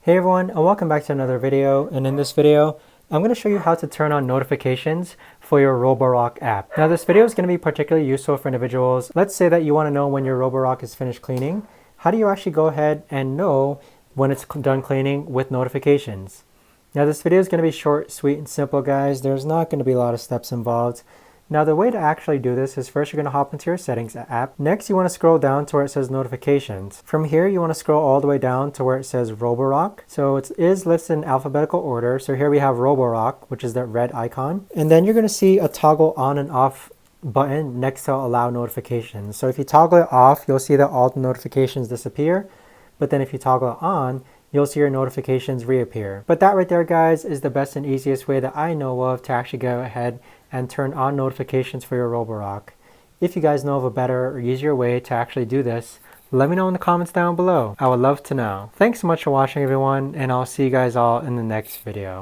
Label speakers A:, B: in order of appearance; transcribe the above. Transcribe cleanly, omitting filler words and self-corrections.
A: Hey everyone, and welcome back to another video. And in this video, I'm going to show you how to turn on notifications for your Roborock app. Now this video is going to be particularly useful for individuals. Let's say that you want to know when your Roborock is finished cleaning. How do you actually go ahead and know when it's done cleaning with notifications? Now this video is going to be short, sweet, and simple, guys. There's not going to be a lot of steps involved. Now the way to actually do this is first you're going to hop into your settings app. Next you want to scroll down to where it says notifications. From here you want to scroll all the way down to where it says Roborock. So it is listed in alphabetical order. So here we have Roborock, which is that red icon. And then you're going to see a toggle on and off button next to allow notifications. So if you toggle it off, you'll see that all the notifications disappear. But then if you toggle it on, you'll see your notifications reappear. But that right there, guys, is the best and easiest way that I know of to actually go ahead and turn on notifications for your Roborock. If you guys know of a better or easier way to actually do this, let me know in the comments down below. I would love to know. Thanks so much for watching, everyone, and I'll see you guys all in the next video.